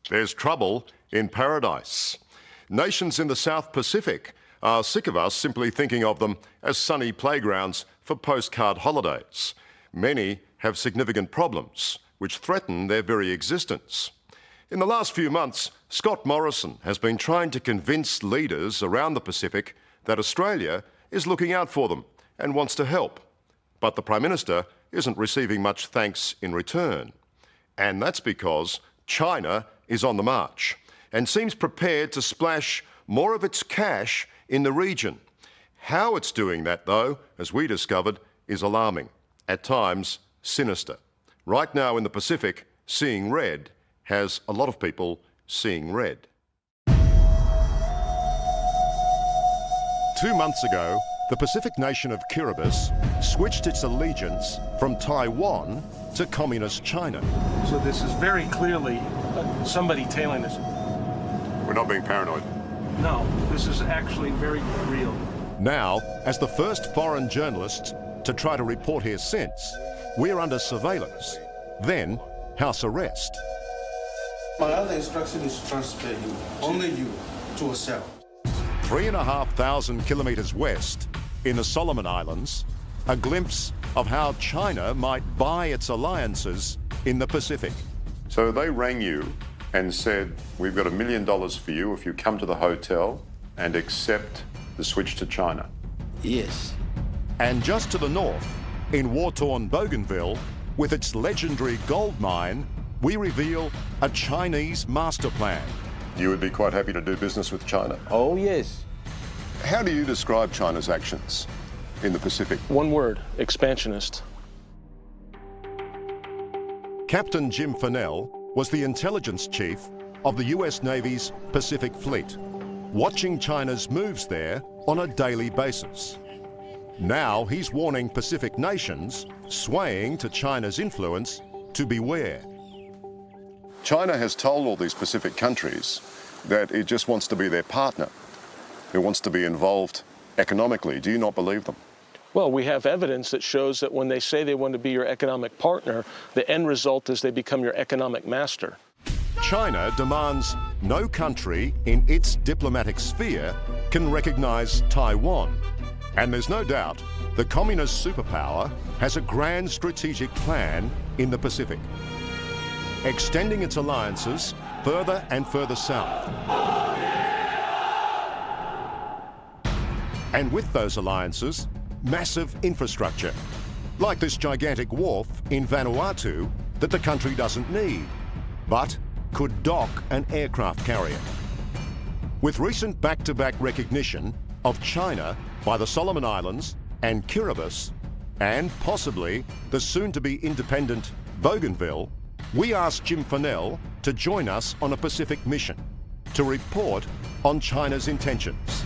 There's trouble in paradise. Nations in the South Pacific are sick of us simply thinking of them as sunny playgrounds for postcard holidays. Many have significant problems which threaten their very existence. In the last few months, Scott Morrison has been trying to convince leaders around the Pacific that Australia is looking out for them and wants to help. But the Prime Minister isn't receiving much thanks in return. And that's because China is on the march and seems prepared to splash more of its cash in the region. How it's doing that, though, as we discovered, is alarming, at times sinister. Right now in the Pacific, seeing red has a lot of people seeing red. 2 months ago, the Pacific nation of Kiribati switched its allegiance from Taiwan to Communist China. So this is very clearly somebody tailing us. We're not being paranoid. No, this is actually very real. Now, as the first foreign journalists to try to report here since, we're under surveillance, then house arrest. My other instruction is to transfer you, only you, to a cell. 3,500 kilometres west, in the Solomon Islands, a glimpse of how China might buy its alliances in the Pacific. So they rang you and said, we've got $1 million for you if you come to the hotel and accept the switch to China. Yes. And just to the north, in war-torn Bougainville, with its legendary gold mine, we reveal a Chinese master plan. You would be quite happy to do business with China? Oh, yes. How do you describe China's actions in the Pacific? One word, expansionist. Captain Jim Fennell was the intelligence chief of the US Navy's Pacific Fleet, watching China's moves there on a daily basis. Now he's warning Pacific nations swaying to China's influence to beware. China has told all these Pacific countries that it just wants to be their partner. It wants to be involved economically. Do you not believe them? Well, we have evidence that shows that when they say they want to be your economic partner, the end result is they become your economic master. China demands no country in its diplomatic sphere can recognize Taiwan. And there's no doubt the communist superpower has a grand strategic plan in the Pacific, extending its alliances further and further south. And with those alliances, massive infrastructure, like this gigantic wharf in Vanuatu that the country doesn't need, but could dock an aircraft carrier. With recent back-to-back recognition of China by the Solomon Islands and Kiribati, and possibly the soon-to-be independent Bougainville, we asked Jim Fennell to join us on a Pacific mission to report on China's intentions.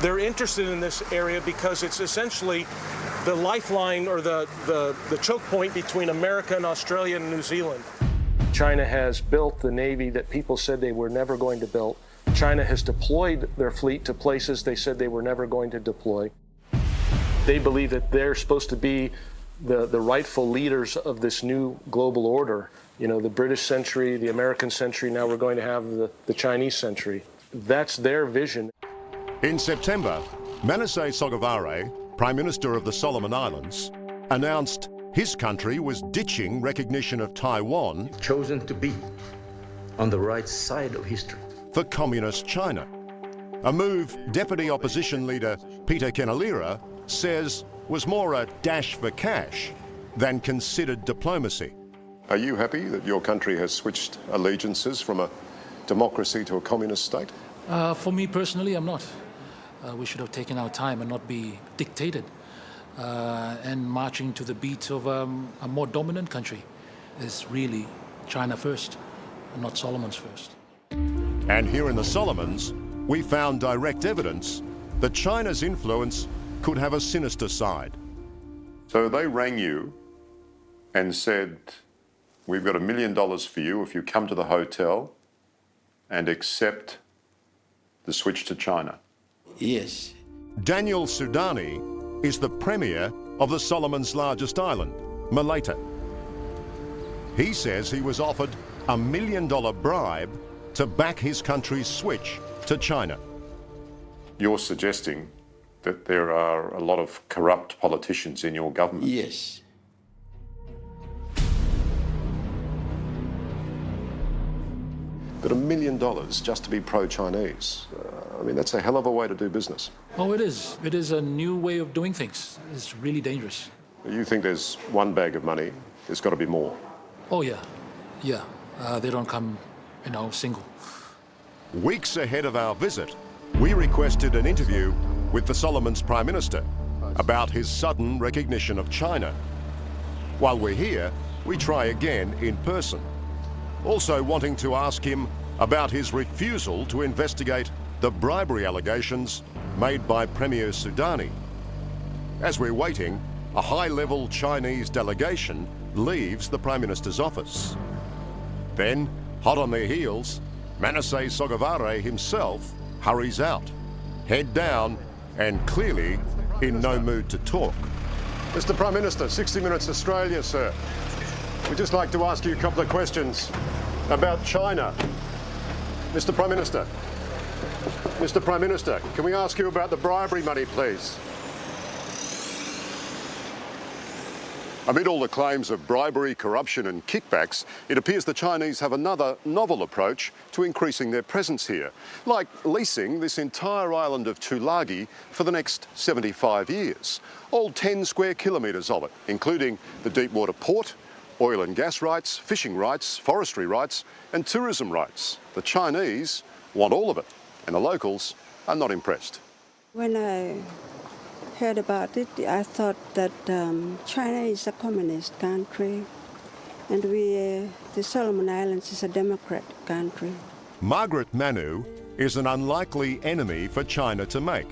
They're interested in this area because it's essentially the lifeline or the choke point between America and Australia and New Zealand. China has built the Navy that people said they were never going to build. China has deployed their fleet to places they said they were never going to deploy. They believe that they're supposed to be the rightful leaders of this new global order. You know, the British century, the American century, now we're going to have the Chinese century. That's their vision. In September, Manasseh Sogavare, Prime Minister of the Solomon Islands, announced his country was ditching recognition of Taiwan, chosen to be on the right side of history, for Communist China. A move Deputy Opposition Leader Peter Kenalira says was more a dash for cash than considered diplomacy. Are you happy that your country has switched allegiances from a democracy to a communist state? For me personally, I'm not. We should have taken our time and not be dictated and marching to the beat of a more dominant country. It's really China first, and not Solomon's first. And here in the Solomons, we found direct evidence that China's influence could have a sinister side. So they rang you and said, we've got $1 million for you if you come to the hotel and accept the switch to China. Yes. Daniel Sudani is the premier of the Solomons' largest island, Malaita. He says he was offered a $1 million bribe to back his country's switch to China. You're suggesting that there are a lot of corrupt politicians in your government? Yes. But $1 million just to be pro-Chinese, I mean, that's a hell of a way to do business. Oh, it is. It is a new way of doing things. It's really dangerous. You think there's one bag of money, there's got to be more. Oh, yeah. Yeah. They don't come, single. Weeks ahead of our visit, we requested an interview with the Solomons Prime Minister about his sudden recognition of China. While we're here, we try again in person, also wanting to ask him about his refusal to investigate the bribery allegations made by Premier Sudani. As we're waiting, a high-level Chinese delegation leaves the Prime Minister's office. Then, hot on their heels, Manasseh Sogavare himself hurries out, head down, and clearly in no mood to talk. Mr. Prime Minister, 60 Minutes Australia, sir. We'd just like to ask you a couple of questions about China. Mr. Prime Minister. Mr. Prime Minister, can we ask you about the bribery money, please? Amid all the claims of bribery, corruption and kickbacks, it appears the Chinese have another novel approach to increasing their presence here, like leasing this entire island of Tulagi for the next 75 years, all 10 square kilometres of it, including the deepwater port, oil and gas rights, fishing rights, forestry rights and tourism rights. The Chinese want all of it, and the locals are not impressed. When I heard about it, I thought that China is a communist country and the Solomon Islands is a democratic country. Margaret Manu is an unlikely enemy for China to make.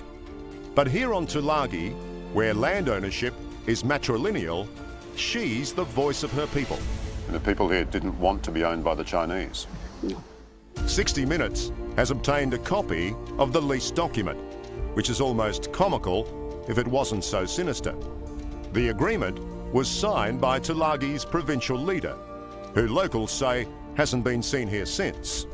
But here on Tulagi, where land ownership is matrilineal, she's the voice of her people. And the people here didn't want to be owned by the Chinese? No. 60 Minutes has obtained a copy of the lease document, which is almost comical if it wasn't so sinister. The agreement was signed by Tulagi's provincial leader, who locals say hasn't been seen here since.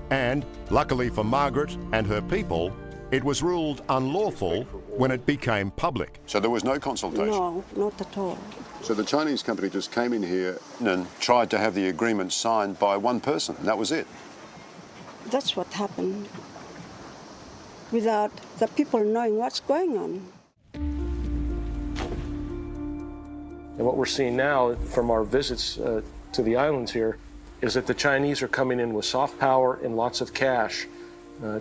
And, luckily for Margaret and her people, it was ruled unlawful when it became public. So there was no consultation? No, not at all. So the Chinese company just came in here and tried to have the agreement signed by one person, and that was it? That's what happened, without the people knowing what's going on. And what we're seeing now from our visits to the islands here is that the Chinese are coming in with soft power and lots of cash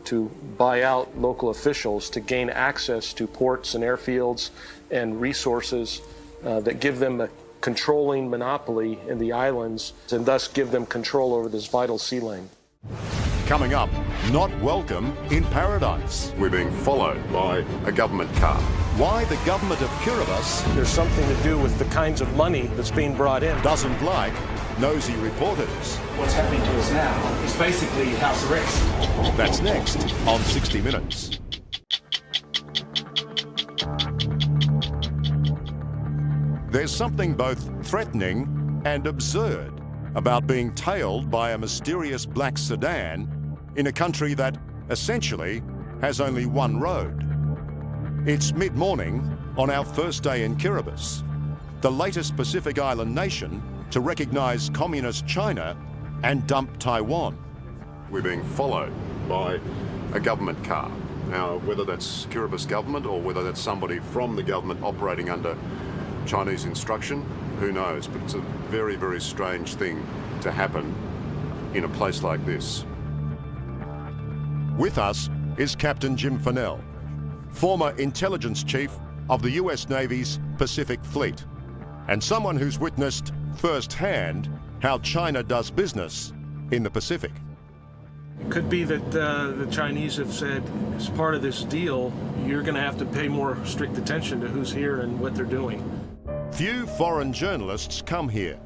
to buy out local officials to gain access to ports and airfields and resources that give them a controlling monopoly in the islands and thus give them control over this vital sea lane. Coming up, not welcome in paradise. We're being followed by a government car. Why the government of Kiribati There's something to do with the kinds of money that's being brought in. doesn't like nosy reporters. What's happening to us now is basically house arrest. That's next on 60 Minutes. There's something both threatening and absurd about being tailed by a mysterious black sedan in a country that essentially has only one road. It's mid-morning on our first day in Kiribati, the latest Pacific Island nation to recognize communist China and dump Taiwan. We're being followed by a government car. Now, whether that's Kiribati government or whether that's somebody from the government operating under Chinese instruction, who knows? But it's a very, very strange thing to happen in a place like this. With us is Captain Jim Fennell, former intelligence chief of the US Navy's Pacific Fleet, and someone who's witnessed firsthand how China does business in the Pacific. It could be that the Chinese have said, as part of this deal, you're going to have to pay more strict attention to who's here and what they're doing. Few foreign journalists come here,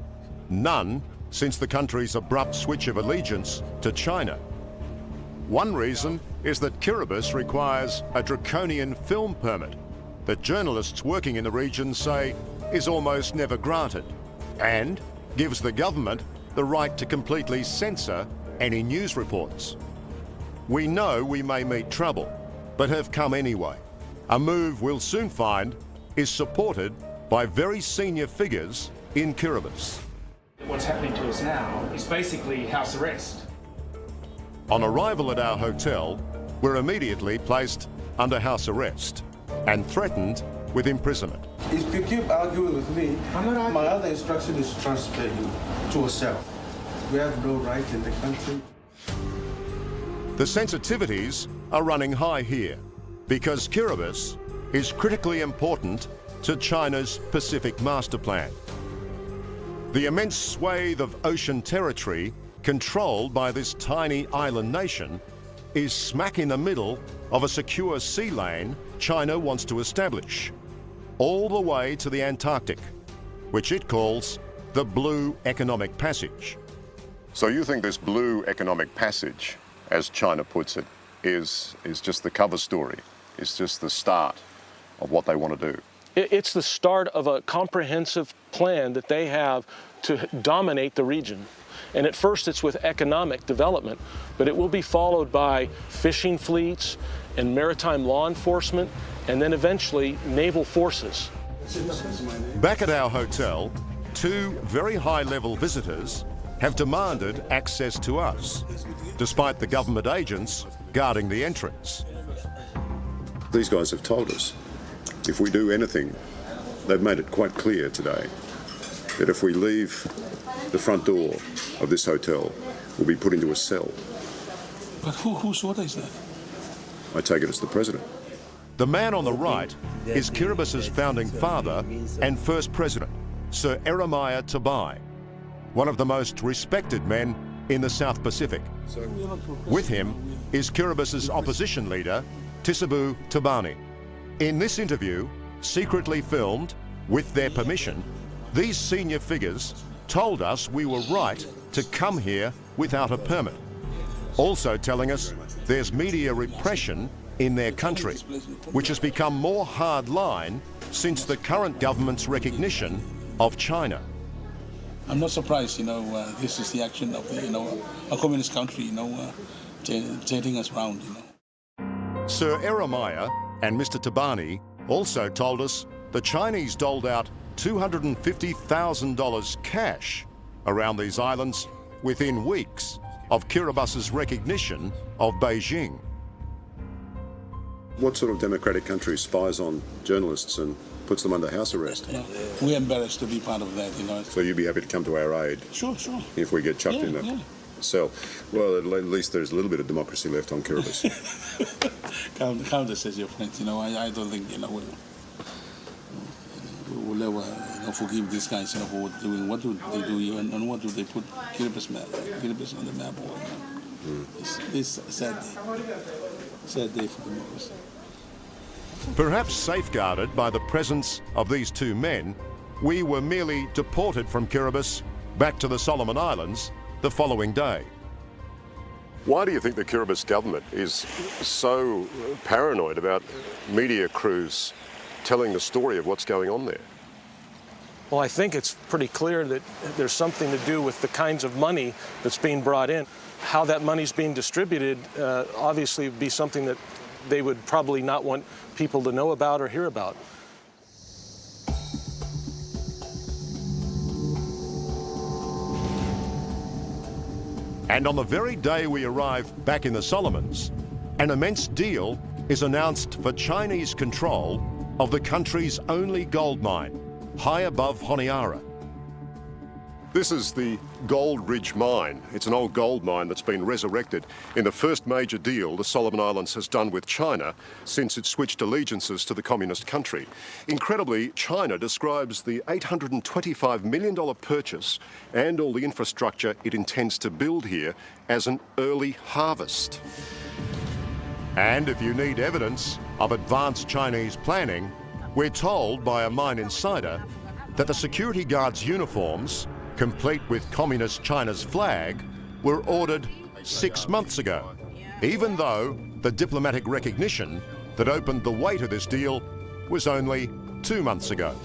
none since the country's abrupt switch of allegiance to China. One reason is that Kiribati requires a draconian film permit that journalists working in the region say is almost never granted. And gives the government the right to completely censor any news reports. We know we may meet trouble, but have come anyway. A move we'll soon find is supported by very senior figures in Kiribati. What's happening to us now is basically house arrest. On arrival at our hotel, we're immediately placed under house arrest and threatened with imprisonment. If you keep arguing with me, my other instruction is to transfer you to a cell. We have no right in the country. The sensitivities are running high here because Kiribati is critically important to China's Pacific Master Plan. The immense swathe of ocean territory controlled by this tiny island nation is smack in the middle of a secure sea lane China wants to establish, all the way to the Antarctic, which it calls the Blue Economic Passage. So you think this blue economic passage, as China puts it, is just the cover story, is just the start of what they want to do? It's the start of a comprehensive plan that they have to dominate the region. And at first it's with economic development, but it will be followed by fishing fleets and maritime law enforcement, and then eventually naval forces. Back at our hotel, two very high-level visitors have demanded access to us, despite the government agents guarding the entrance. These guys have told us if we do anything, they've made it quite clear today that if we leave the front door of this hotel, we'll be put into a cell. But whose order is that? I take it as the president. The man on the right is Kiribati's founding father and first president, Sir Eremiah Tabai, one of the most respected men in the South Pacific. With him is Kiribati's opposition leader, Tisabu Tabani. In this interview, secretly filmed with their permission, these senior figures told us we were right to come here without a permit, also telling us there's media repression in their country, which has become more hardline since the current government's recognition of China. I'm not surprised, this is the action of, a communist country, taking us around, Sir Eremiah and Mr. Tabani also told us the Chinese doled out $250,000 cash around these islands within weeks of Kiribati's recognition of Beijing. What sort of democratic country spies on journalists and puts them under house arrest? We're embarrassed to be part of that, So you'd be happy to come to our aid? Sure. If we get chucked in a cell. Well, at least there's a little bit of democracy left on Kiribati. Count us as your friends, I don't think, we'll never forgive these guys for doing what do they do and what do they put Kiribati on the map. It's a sad day for democracy. Perhaps safeguarded by the presence of these two men, we were merely deported from Kiribati back to the Solomon Islands the following day. Why do you think the Kiribati government is so paranoid about media crews telling the story of what's going on there? Well, I think it's pretty clear that there's something to do with the kinds of money that's being brought in. How that money's being distributed obviously would be something that they would probably not want people to know about or hear about. And on the very day we arrive back in the Solomons, an immense deal is announced for Chinese control of the country's only gold mine, high above Honiara. This is the Gold Ridge Mine. It's an old gold mine that's been resurrected in the first major deal the Solomon Islands has done with China since it switched allegiances to the communist country. Incredibly, China describes the $825 million purchase and all the infrastructure it intends to build here as an early harvest. And if you need evidence of advanced Chinese planning, we're told by a mine insider that the security guards' uniforms, complete with Communist China's flag, were ordered 6 months ago, even though the diplomatic recognition that opened the way to this deal was only 2 months ago.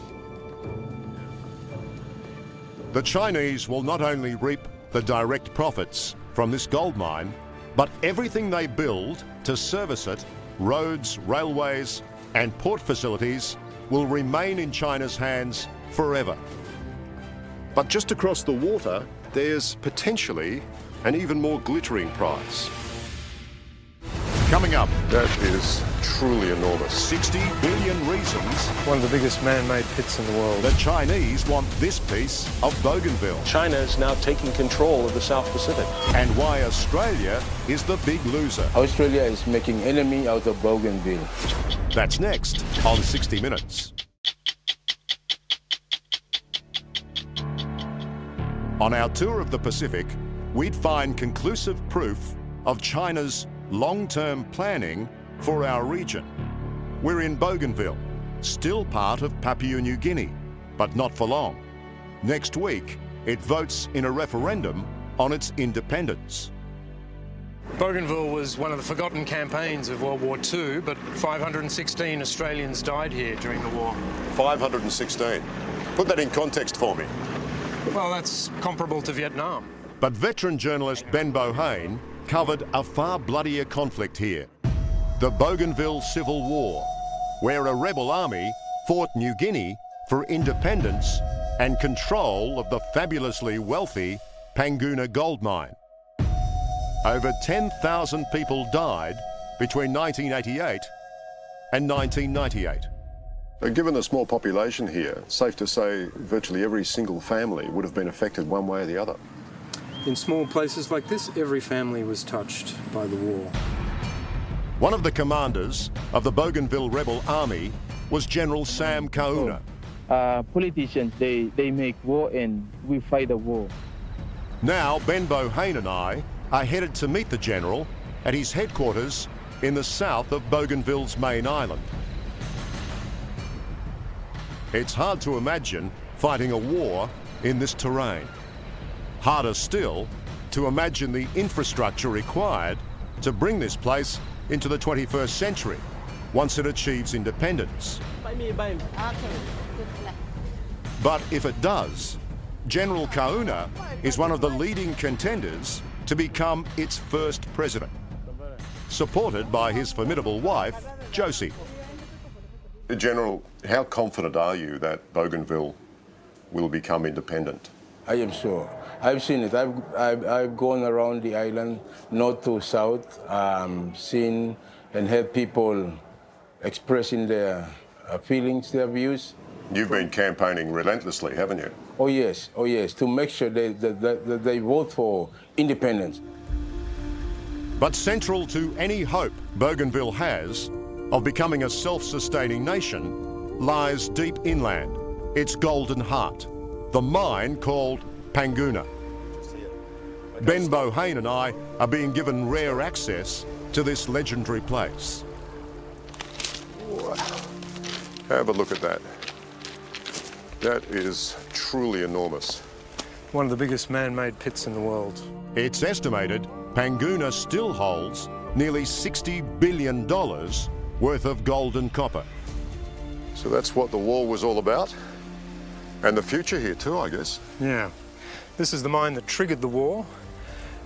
The Chinese will not only reap the direct profits from this gold mine, but everything they build to service it, roads, railways, and port facilities, will remain in China's hands forever. But just across the water, there's potentially an even more glittering prize. Coming up, That is truly enormous. 60 billion reasons One of the biggest man-made pits in the world. the Chinese want this piece of Bougainville, China is now taking control of the South Pacific. and why Australia is the big loser. Australia is making enemy out of Bougainville. That's next on 60 Minutes. On our tour of the Pacific, we'd find conclusive proof of China's long-term planning for our region. We're in Bougainville, still part of Papua New Guinea, but not for long. Next week, it votes in a referendum on its independence. Bougainville was one of the forgotten campaigns of World War II, but 516 Australians died here during the war. 516. Put that in context for me. Well, that's comparable to Vietnam. But veteran journalist Ben Bohane covered a far bloodier conflict here. The Bougainville Civil War, where a rebel army fought New Guinea for independence and control of the fabulously wealthy Panguna gold mine. Over 10,000 people died between 1988 and 1998. Given the small population here, safe to say virtually every single family would have been affected one way or the other. In small places like this, every family was touched by the war. One of the commanders of the Bougainville rebel army was General Sam Kauna. Politicians, they make war and we fight the war. Now, Ben Bohane and I are headed to meet the general at his headquarters in the south of Bougainville's main island. It's hard to imagine fighting a war in this terrain. Harder still to imagine the infrastructure required to bring this place into the 21st century once it achieves independence. But if it does, General Kauna is one of the leading contenders to become its first president, supported by his formidable wife, Josie. General, how confident are you that Bougainville will become independent? I am sure. I've seen it. I've gone around the island, north to south, seen and heard people expressing their feelings, their views. You've been campaigning relentlessly, haven't you? Oh yes, to make sure that they vote for independence. But central to any hope Bougainville has of becoming a self-sustaining nation lies deep inland, its golden heart, the mine called Panguna. Ben Bohane and I are being given rare access to this legendary place. Wow. Have a look at that. That is truly enormous. One of the biggest man-made pits in the world. It's estimated Panguna still holds nearly $60 billion worth of gold and copper. So that's what the war was all about? And the future here too, I guess. Yeah. This is the mine that triggered the war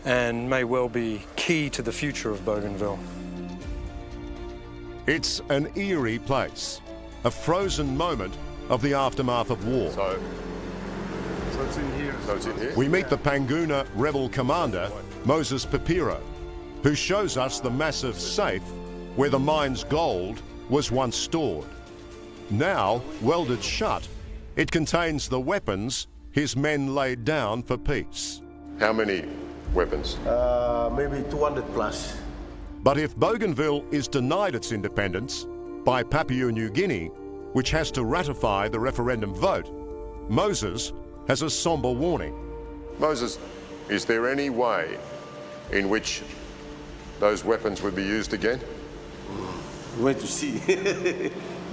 and may well be key to the future of Bougainville. It's an eerie place, a frozen moment of the aftermath of war. So it's in here. So it's in here? We meet the Panguna rebel commander, Moses Papiro, who shows us the massive safe where the mine's gold was once stored. Now, welded shut, it contains the weapons his men laid down for peace. How many weapons? Maybe 200 plus. But if Bougainville is denied its independence by Papua New Guinea, which has to ratify the referendum vote, Moses has a somber warning. Moses, is there any way in which those weapons would be used again? Wait to see.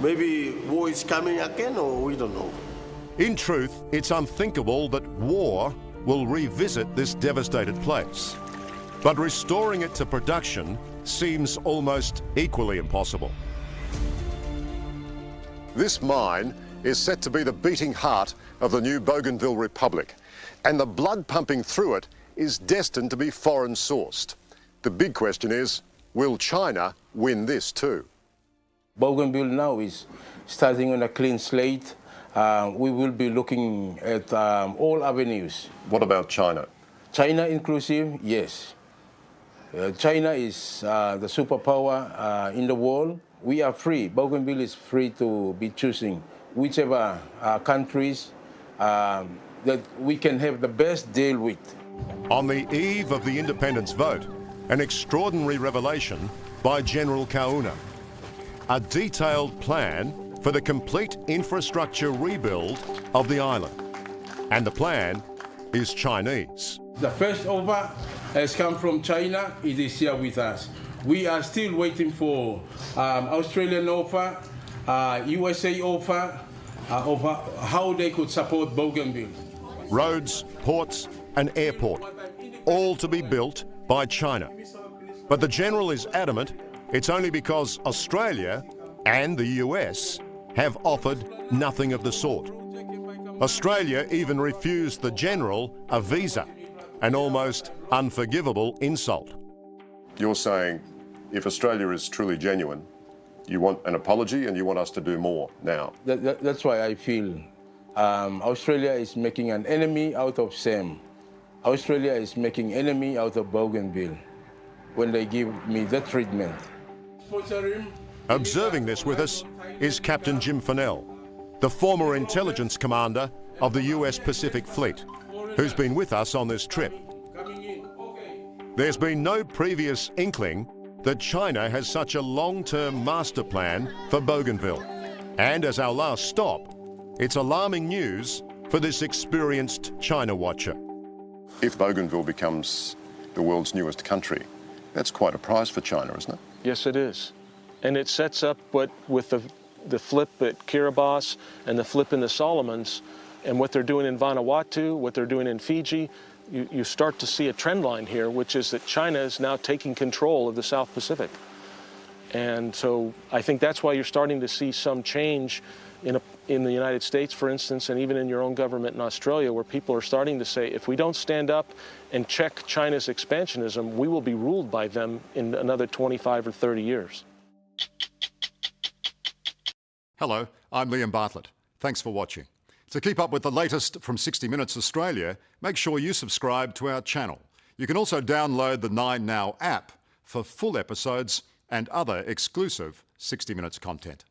Maybe war is coming again, or we don't know. In truth, it's unthinkable that war will revisit this devastated place. But restoring it to production seems almost equally impossible. This mine is set to be the beating heart of the new Bougainville Republic, and the blood pumping through it is destined to be foreign sourced. The big question is, will China win this too? Bougainville now is starting on a clean slate. We will be looking at all avenues. What about China? China inclusive, yes. China is the superpower in the world. We are free. Bougainville is free to be choosing whichever countries that we can have the best deal with. On the eve of the independence vote, an extraordinary revelation by General Kauna. A detailed plan for the complete infrastructure rebuild of the island. And the plan is Chinese. The first offer has come from China. It is here with us. We are still waiting for Australian offer, USA offer of how they could support Bougainville. Roads, ports, and airport, all to be built by China. But the General is adamant it's only because Australia and the US have offered nothing of the sort. Australia even refused the General a visa, an almost unforgivable insult. You're saying if Australia is truly genuine, you want an apology and you want us to do more now? That's why I feel Australia is making an enemy out of Sam. Australia is making enemy out of Bougainville when they give me that treatment. Observing this with us is Captain Jim Fennell, the former intelligence commander of the US Pacific Fleet, who's been with us on this trip. There's been no previous inkling that China has such a long-term master plan for Bougainville. And as our last stop, it's alarming news for this experienced China watcher. If Bougainville becomes the world's newest country, that's quite a prize for China, isn't it? Yes, it is. And it sets up what with the flip at Kiribati and the flip in the Solomons and what they're doing in Vanuatu, what they're doing in Fiji, you start to see a trend line here, which is that China is now taking control of the South Pacific. And so I think that's why you're starting to see some change in the United States, for instance, and even in your own government in Australia, where people are starting to say, if we don't stand up and check China's expansionism, we will be ruled by them in another 25 or 30 years. Hello, I'm Liam Bartlett. Thanks for watching. To keep up with the latest from 60 Minutes Australia, make sure you subscribe to our channel. You can also download the 9Now app for full episodes and other exclusive 60 Minutes content.